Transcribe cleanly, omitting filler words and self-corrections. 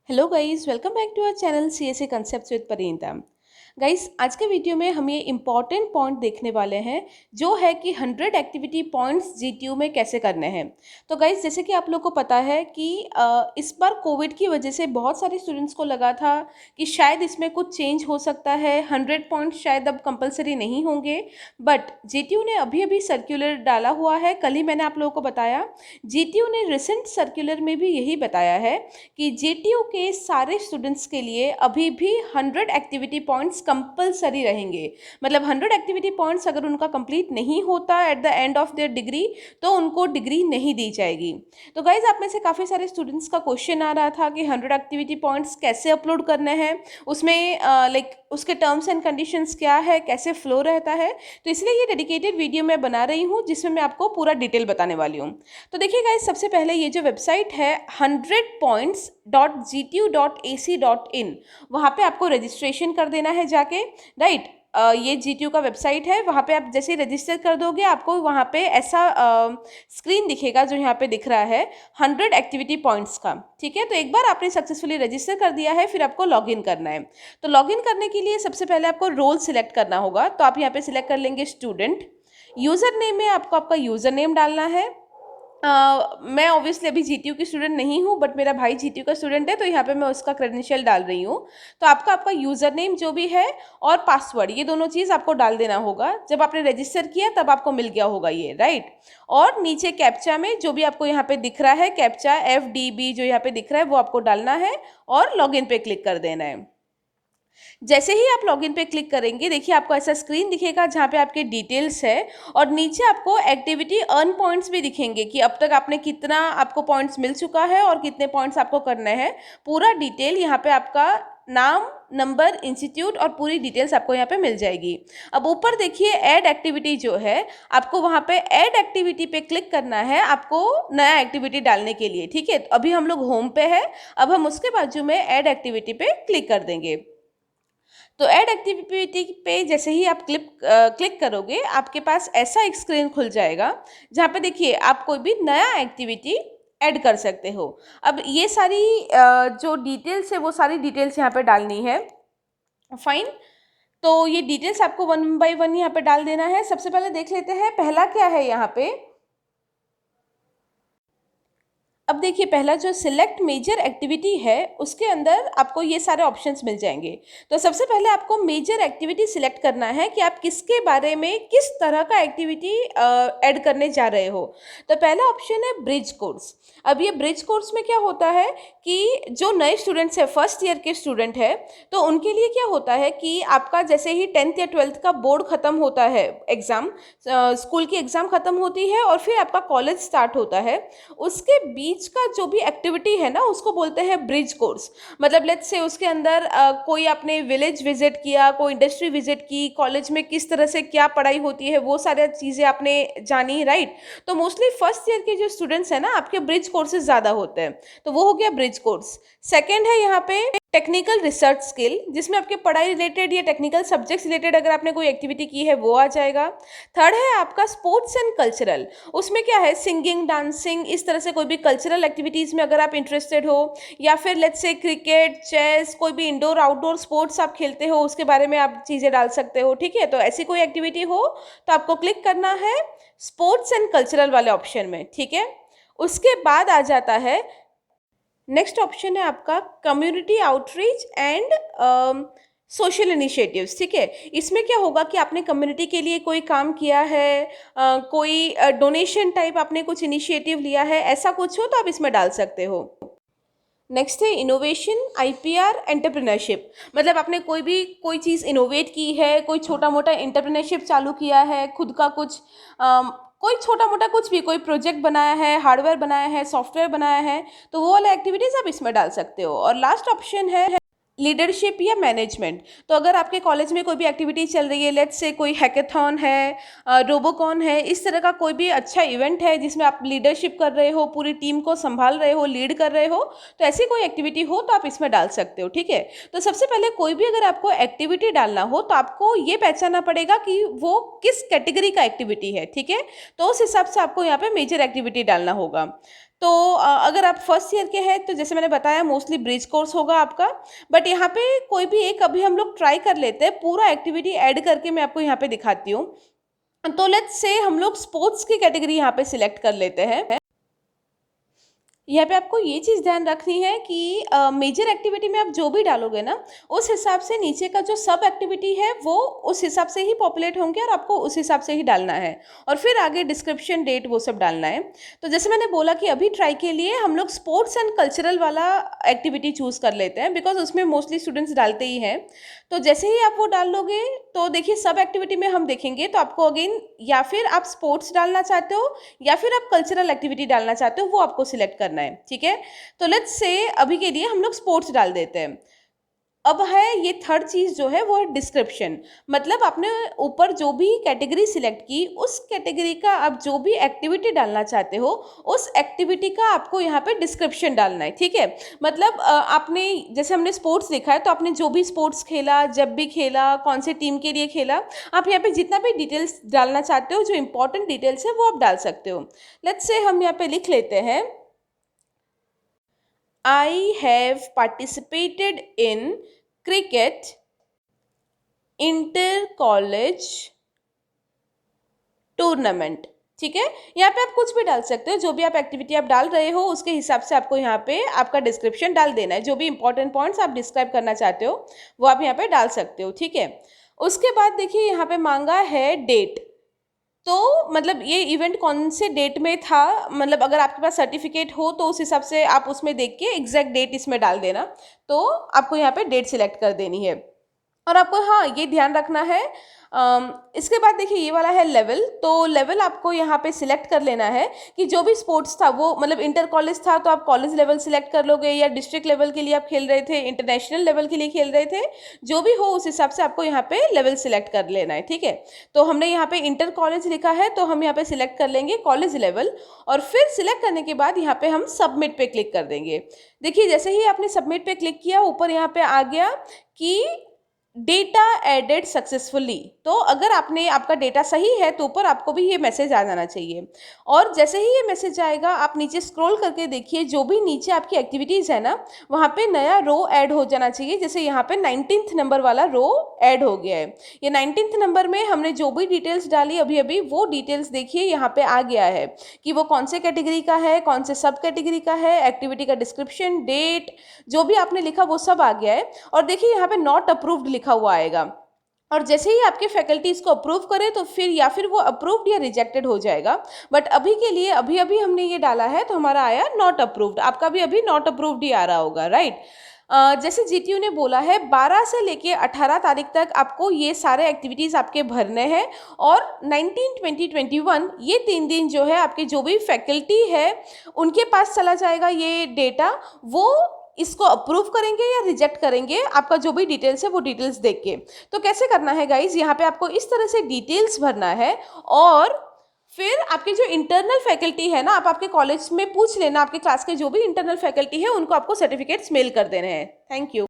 Hello guys, welcome back to our channel CSA concepts with Parinita. Guys, आज के video में हम ये इम्पॉर्टेंट पॉइंट देखने वाले हैं जो है कि 100 एक्टिविटी पॉइंट्स जीटीयू में कैसे करने हैं। तो गाइस, जैसे कि आप लोग को पता है कि इस बार कोविड की वजह से बहुत सारे स्टूडेंट्स को लगा था कि शायद इसमें कुछ चेंज हो सकता है, 100 पॉइंट्स शायद अब कंपलसरी नहीं होंगे। बट जीटीयू ने अभी अभी सर्कुलर डाला हुआ है, कल ही मैंने आप लोगों को बताया। जीटीयू ने रिसेंट सर्कुलर में भी यही बताया है कि जीटीयू के सारे स्टूडेंट्स के लिए अभी भी 100 एक्टिविटी पॉइंट्स कंपलसरी रहेंगे। मतलब 100 एक्टिविटी पॉइंट्स अगर उनका कंप्लीट नहीं होता at the end of their degree तो उनको डिग्री नहीं दी जाएगी। तो गाइज, आप में से काफ़ी सारे स्टूडेंट्स का क्वेश्चन आ रहा था कि 100 एक्टिविटी पॉइंट्स कैसे अपलोड करने हैं, उसमें उसके टर्म्स एंड कंडीशंस क्या है, कैसे फ्लो रहता है। तो इसलिए ये डेडिकेटेड वीडियो मैं बना रही हूँ जिसमें मैं आपको पूरा डिटेल बताने वाली हूँ। तो देखिए गाइज, सबसे पहले ये जो वेबसाइट है 100points.gtu.ac.in, वहाँ पे आपको रजिस्ट्रेशन कर देना है जाके, राइट। ये जीटीयू का वेबसाइट है, वहाँ पे आप जैसे ही रजिस्टर कर दोगे आपको वहाँ पे ऐसा स्क्रीन दिखेगा जो यहाँ पे दिख रहा है 100 एक्टिविटी पॉइंट्स का। ठीक है, तो एक बार आपने सक्सेसफुली रजिस्टर कर दिया है, फिर आपको लॉगिन करना है। तो लॉगिन करने के लिए सबसे पहले आपको रोल सिलेक्ट करना होगा। तो आप यहाँ पे सिलेक्ट कर लेंगे स्टूडेंट। यूज़र नेम में आपको आपका यूज़र नेम डालना है। मैं ऑब्वियसली अभी जीटीयू की स्टूडेंट नहीं हूँ, बट मेरा भाई जीटीयू का स्टूडेंट है, तो यहाँ पे मैं उसका क्रेडेंशियल डाल रही हूँ। तो आपका यूज़र नेम जो भी है और पासवर्ड, ये दोनों चीज़ आपको डाल देना होगा। जब आपने रजिस्टर किया तब आपको मिल गया होगा ये, राइट। और नीचे कैप्चा में जो भी आपको यहाँ पे दिख रहा है, कैप्चा FDB जो यहाँ पे दिख रहा है वो आपको डालना है और लॉगिन पे क्लिक कर देना है। जैसे ही आप लॉगिन पे क्लिक करेंगे, देखिए आपको ऐसा स्क्रीन दिखेगा जहाँ पे आपके डिटेल्स है और नीचे आपको एक्टिविटी अर्न पॉइंट्स भी दिखेंगे कि अब तक आपने कितना, आपको पॉइंट्स मिल चुका है और कितने पॉइंट्स आपको करने हैं। पूरा डिटेल यहाँ पे आपका नाम, नंबर, इंस्टीट्यूट और पूरी डिटेल्स आपको यहाँ पे मिल जाएगी। अब ऊपर देखिए ऐड एक्टिविटी जो है, आपको वहाँ पे ऐड एक्टिविटी पे क्लिक करना है आपको नया एक्टिविटी डालने के लिए। ठीक है, तो अभी हम लोग होम पे है, अब हम उसके बाजू में ऐड एक्टिविटी पे क्लिक कर देंगे। तो ऐड एक्टिविटी पे जैसे ही आप क्लिक करोगे आपके पास ऐसा एक स्क्रीन खुल जाएगा जहाँ पे देखिए आप कोई भी नया एक्टिविटी ऐड कर सकते हो। अब ये सारी जो डिटेल्स है वो सारी डिटेल्स यहाँ पे डालनी है। फाइन, तो ये डिटेल्स आपको 1 बाय 1 यहाँ पे डाल देना है। सबसे पहले देख लेते हैं पहला क्या है यहाँ पे। अब देखिए पहला जो सिलेक्ट मेजर एक्टिविटी है उसके अंदर आपको ये सारे ऑप्शंस मिल जाएंगे। तो सबसे पहले आपको मेजर एक्टिविटी सिलेक्ट करना है कि आप किसके बारे में, किस तरह का एक्टिविटी ऐड करने जा रहे हो। तो पहला ऑप्शन है ब्रिज कोर्स। अब ये ब्रिज कोर्स में क्या होता है कि जो नए स्टूडेंट्स है, फर्स्ट ईयर के स्टूडेंट है, तो उनके लिए क्या होता है कि आपका जैसे ही 10th या 12th का बोर्ड खत्म होता है, एग्ज़ाम, स्कूल की एग्ज़ाम खत्म होती है और फिर आपका कॉलेज स्टार्ट होता है, उसके बीच का जो भी एक्टिविटी है ना उसको बोलते हैं ब्रिज कोर्स। मतलब लेट्स से उसके अंदर कोई आपने विलेज विजिट किया, कोई इंडस्ट्री विजिट की, कॉलेज में किस तरह से क्या पढ़ाई होती है वो सारी चीज़ें आपने जानी, राइट। तो मोस्टली फर्स्ट ईयर के जो स्टूडेंट्स हैं ना आपके ब्रिज कोर्सेज ज़्यादा होते हैं, तो वो हो गया ब्रिज कोर्स। सेकेंड है यहाँ पे टेक्निकल रिसर्च स्किल, जिसमें आपके पढ़ाई रिलेटेड या टेक्निकल सब्जेक्ट्स रिलेटेड अगर आपने कोई एक्टिविटी की है वो आ जाएगा। थर्ड है आपका स्पोर्ट्स एंड कल्चरल। उसमें क्या है, सिंगिंग, डांसिंग, इस तरह से कोई भी कल्चरल एक्टिविटीज़ में अगर आप इंटरेस्टेड हो, या फिर लेट्स से क्रिकेट, चेस, कोई भी इंडोर आउटडोर स्पोर्ट्स आप खेलते हो उसके बारे में आप चीज़ें डाल सकते हो। ठीक है, तो ऐसी कोई एक्टिविटी हो तो आपको क्लिक करना है स्पोर्ट्स एंड कल्चरल वाले ऑप्शन में। ठीक है, उसके बाद आ जाता है नेक्स्ट ऑप्शन है आपका community outreach and social initiatives. ठीक है, इसमें क्या होगा कि आपने कम्युनिटी के लिए कोई काम किया है, कोई डोनेशन टाइप आपने कुछ इनिशिएटिव लिया है, ऐसा कुछ हो तो आप इसमें डाल सकते हो। नेक्स्ट है इनोवेशन, IPR, एंटरप्रेन्योरशिप। मतलब आपने कोई चीज़ इनोवेट की है, कोई छोटा मोटा एंटरप्रेन्योरशिप चालू किया है, खुद का कुछ कोई छोटा मोटा कुछ भी, कोई प्रोजेक्ट बनाया है, हार्डवेयर बनाया है, सॉफ्टवेयर बनाया है, तो वो वाले एक्टिविटीज़ आप इसमें डाल सकते हो। और लास्ट ऑप्शन है लीडरशिप या मैनेजमेंट। तो अगर आपके कॉलेज में कोई भी एक्टिविटी चल रही है, लेट्स से कोई हैकेथॉन है, रोबोकॉन है, इस तरह का कोई भी अच्छा इवेंट है जिसमें आप लीडरशिप कर रहे हो, पूरी टीम को संभाल रहे हो, लीड कर रहे हो, तो ऐसी कोई एक्टिविटी हो तो आप इसमें डाल सकते हो। ठीक है, तो सबसे पहले कोई भी अगर आपको एक्टिविटी डालना हो तो आपको ये पहचानना पड़ेगा कि वो किस कैटेगरी का एक्टिविटी है। ठीक है, तो उस हिसाब से आपको यहाँ पे मेजर एक्टिविटी डालना होगा। तो अगर आप फर्स्ट ईयर के हैं तो जैसे मैंने बताया मोस्टली ब्रिज कोर्स होगा आपका, बट यहाँ पे कोई भी एक अभी हम लोग ट्राई कर लेते हैं, पूरा एक्टिविटी ऐड करके मैं आपको यहाँ पे दिखाती हूँ। तो लेट्स से हम लोग स्पोर्ट्स की कैटेगरी यहाँ पे सिलेक्ट कर लेते हैं। यहाँ पे आपको ये चीज़ ध्यान रखनी है कि मेजर एक्टिविटी में आप जो भी डालोगे ना, उस हिसाब से नीचे का जो सब एक्टिविटी है वो उस हिसाब से ही पॉपुलेट होंगे और आपको उस हिसाब से ही डालना है, और फिर आगे डिस्क्रिप्शन, डेट, वो सब डालना है। तो जैसे मैंने बोला कि अभी ट्राई के लिए हम लोग स्पोर्ट्स एंड कल्चरल वाला एक्टिविटी चूज़ कर लेते हैं, बिकॉज उसमें मोस्टली स्टूडेंट्स डालते ही हैं। तो जैसे ही आप वो डाल लोगे तो देखिए सब एक्टिविटी में हम देखेंगे तो आपको अगेन या फिर आप स्पोर्ट्स डालना चाहते हो या फिर आप कल्चरल एक्टिविटी डालना चाहते हो, वो आपको सिलेक्ट करना है, ठीक है। तो लेट्स से अभी के लिए हम लोग स्पोर्ट्स डाल देते हैं। अब है ये थर्ड चीज़ जो है वो है डिस्क्रिप्शन, मतलब आपने ऊपर जो भी कैटेगरी सिलेक्ट की उस कैटेगरी का आप जो भी एक्टिविटी डालना चाहते हो उस एक्टिविटी का आपको यहाँ पे डिस्क्रिप्शन डालना है, ठीक है। मतलब आपने जैसे हमने स्पोर्ट्स लिखा है तो आपने जो भी स्पोर्ट्स खेला, जब भी खेला, कौन से टीम के लिए खेला, आप यहाँ पे जितना भी डिटेल्स डालना चाहते हो, जो इंपॉर्टेंट डिटेल्स है वो आप डाल सकते हो। लेट्स से हम यहाँ पे लिख लेते हैं I have participated in cricket inter college tournament, ठीक है। यहाँ पे आप कुछ भी डाल सकते हो, जो भी आप एक्टिविटी आप डाल रहे हो उसके हिसाब से आपको यहाँ पे आपका डिस्क्रिप्शन डाल देना है। जो भी इंपॉर्टेंट पॉइंट्स आप डिस्क्राइब करना चाहते हो वो आप यहाँ पे डाल सकते हो, ठीक है। उसके बाद देखिए यहाँ पे मांगा है डेट, तो मतलब ये इवेंट कौन से डेट में था, मतलब अगर आपके पास सर्टिफिकेट हो तो उस हिसाब से आप उसमें देख के एग्जैक्ट डेट इसमें डाल देना। तो आपको यहाँ पे डेट सिलेक्ट कर देनी है, और आपको हाँ ये ध्यान रखना है। इसके बाद देखिए ये वाला है लेवल, तो लेवल आपको यहाँ पे सिलेक्ट कर लेना है कि जो भी स्पोर्ट्स था वो मतलब इंटर कॉलेज था तो आप कॉलेज लेवल सिलेक्ट कर लोगे, या डिस्ट्रिक्ट लेवल के लिए आप खेल रहे थे, इंटरनेशनल लेवल के लिए खेल रहे थे, जो भी हो उस हिसाब से आपको यहाँ पे लेवल सिलेक्ट कर लेना है, ठीक है। तो हमने यहाँ पे इंटर कॉलेज लिखा है तो हम यहाँ पे सिलेक्ट कर लेंगे कॉलेज लेवल, और फिर सिलेक्ट करने के बाद यहाँ पे हम सबमिट पे क्लिक कर देंगे। देखिए जैसे ही आपने सबमिट पे क्लिक किया ऊपर यहाँ पे आ गया कि डेटा एडेड सक्सेसफुली, तो अगर आपने आपका डेटा सही है तो ऊपर आपको भी ये मैसेज आ जाना चाहिए। और जैसे ही ये मैसेज आएगा आप नीचे स्क्रॉल करके देखिए, जो भी नीचे आपकी एक्टिविटीज़ है ना वहाँ पे नया रो ऐड हो जाना चाहिए। जैसे यहाँ पे 19th नंबर वाला रो ऐड हो गया है। ये 19th नंबर में हमने जो भी डिटेल्स डाली अभी अभी वो डिटेल्स देखिए यहाँ पे आ गया है कि वो कौन से कैटेगरी का है, कौन से सब कैटेगरी का है, एक्टिविटी का डिस्क्रिप्शन, डेट, जो भी आपने लिखा वो सब आ गया है। और देखिए यहाँ पे नॉट अप्रूव्ड लिखा हुआ आएगा, और जैसे ही आपके फैकल्टी इसको अप्रूव करे तो फिर या फिर वो अप्रूव्ड या रिजेक्टेड हो जाएगा। बट अभी के लिए अभी अभी हमने ये डाला है तो हमारा आया नॉट अप्रूव्ड, आपका भी अभी नॉट अप्रूव्ड ही आ रहा होगा, राइट। जैसे जीटीयू ने बोला है 12 से लेके 18 तारीख तक आपको ये सारे एक्टिविटीज़ आपके भरने हैं, और 19, 20, 21 ये 3 दिन जो है आपके जो भी फैकल्टी है उनके पास चला जाएगा ये डेटा, वो इसको अप्रूव करेंगे या रिजेक्ट करेंगे आपका जो भी डिटेल्स है वो डिटेल्स देख के। तो कैसे करना है गाइज, यहाँ पे आपको इस तरह से डिटेल्स भरना है, और फिर आपके जो इंटरनल फैकल्टी है ना, आप आपके कॉलेज में पूछ लेना, आपके क्लास के जो भी इंटरनल फैकल्टी है उनको आपको सर्टिफिकेट्स मेल कर देने हैं। Thank you.